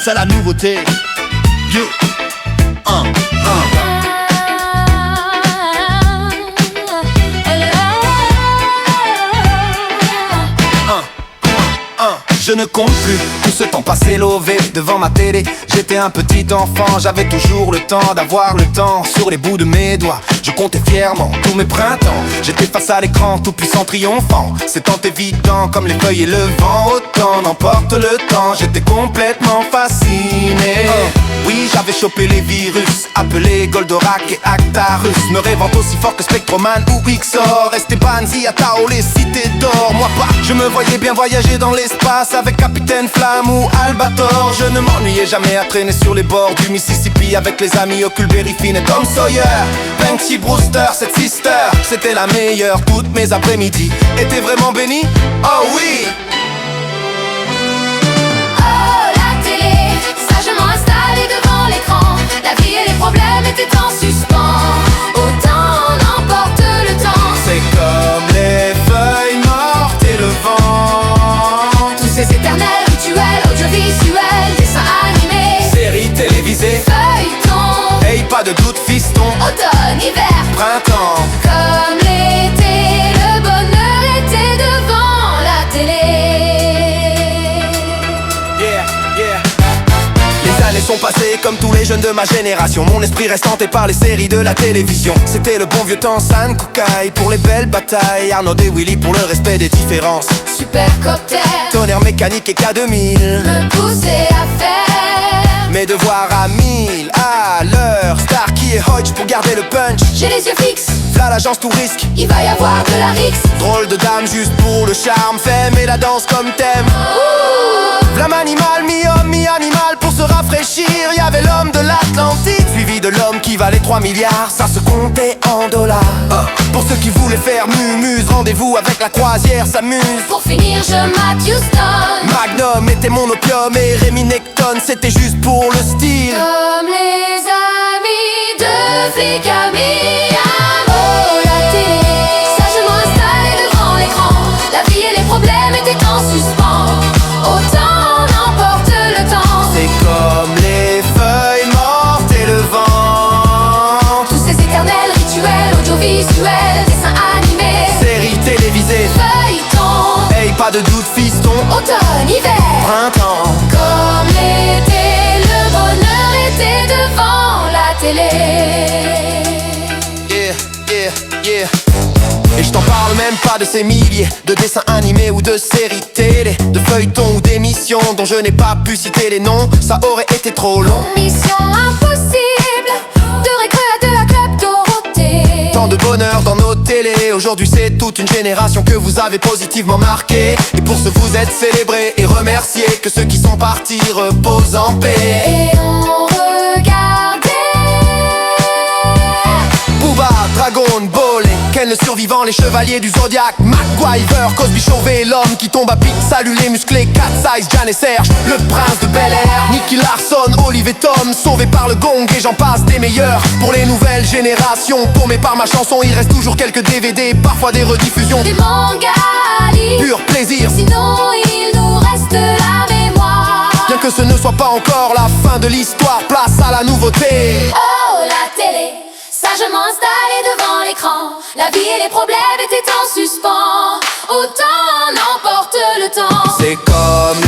face à la nouveauté. Yo, Je ne compte plus tout ce temps passé lové devant ma télé. J'étais un petit enfant, j'avais toujours le temps d'avoir le temps sur les bouts de mes doigts. Je comptais fièrement tous mes printemps. J'étais face à l'écran, tout puissant, triomphant. C'est tant évident comme les feuilles et le vent. Autant n'emporte le temps, j'étais complètement fasciné. Oui, j'avais chopé les virus, appelés Goldorak et Actarus. Me rêvant aussi fort que Spectroman ou Xor, Esteban, Ziatao, les cités d'or. Moi pas, je me voyais bien voyager dans l'espace avec Capitaine Flamme ou Albator. Je ne m'ennuyais jamais à traîner sur les bords du Mississippi avec les amis Huckleberry Finn et Tom Sawyer. Banksy Brewster, cette sister, c'était la meilleure. Toutes mes après-midi étaient vraiment bénies. Oh oui. La vie et les problèmes étaient en suspens. Autant n'emporte le temps. C'est comme les feuilles mortes et le vent. Tous ces éternels rituels audiovisuels, dessins animés, séries télévisées, feuilletons. Hey, pas de doute fiston. Automne, hiver, printemps. Comme l'été, le bonheur était devant la télé. Les années sont passées comme tous les jeunes de ma génération. Mon esprit reste hanté par les séries de la télévision. C'était le bon vieux temps, San Kukai pour les belles batailles, Arnaud et Willy pour le respect des différences. Super Copter, Tonnerre mécanique et K2000 me pousser à faire mes devoirs à 1000 à l'heure. Starkey et Hodge pour garder le punch. J'ai les yeux fixes, V'là l'agence tout risque. il va y avoir de la rixe. Drôle de dame juste pour le charme. Femme et la danse comme thème. V'là m'animal, mi-homme, mi-animal pour se rafraîchir. Y'avait l'homme de l'Atlantique suivi de l'homme qui valait 3 milliards. Ça se comptait en dollars. Pour ceux qui voulaient faire mumuse, rendez-vous avec la croisière s'amuse. Pour finir je mate Houston. Magnum était mon opium et Rémi Necton c'était juste pour le style. Comme les amis de flics à Miami. Oh la télé, sagement installée devant l'écran. La vie et les problèmes étaient en suspens. Autant n'emporte le temps. C'est comme les feuilles mortes et le vent. Tous ces éternels rituels audiovisuels, dessins animés, Séries télévisées, feuilletons. Hey, pas de doute fiston. Automne, hiver, Printemps. comme l'été, le bonheur était devant la télé. Yeah. Et je t'en parle même pas de ces milliers de dessins animés ou de séries télé, de feuilletons ou d'émissions dont je n'ai pas pu citer les noms. Ça aurait été trop long. Mission impossible, de récré à de la Club Dorothée. Tant de bonheur dans nos télés. Aujourd'hui c'est toute une génération que vous avez positivement marqué. Et pour ce vous êtes célébrés et remerciés. Que ceux qui sont partis reposent en paix. Et on regardait Booba, Dragon, Ball, Ken le survivant, les chevaliers du Zodiac, MacGyver, Cosby Chauvet, l'homme qui tombe à pic, salut les musclés, Cat Size, Jan et Serge, le prince de Bel-Air, Nicky Larson, Olive et Tom, sauvés par le gong et j'en passe des meilleurs. Pour les nouvelles générations, paumés par ma chanson, il reste toujours quelques DVD, parfois des rediffusions. des mangas, Pur plaisir, sinon il nous reste la mémoire. bien que ce ne soit pas encore la fin de l'histoire, place à la nouveauté. Oh la télé, sagement installée devant l'écran. La vie et les problèmes étaient en suspens. Autant n'emporte le temps. C'est comme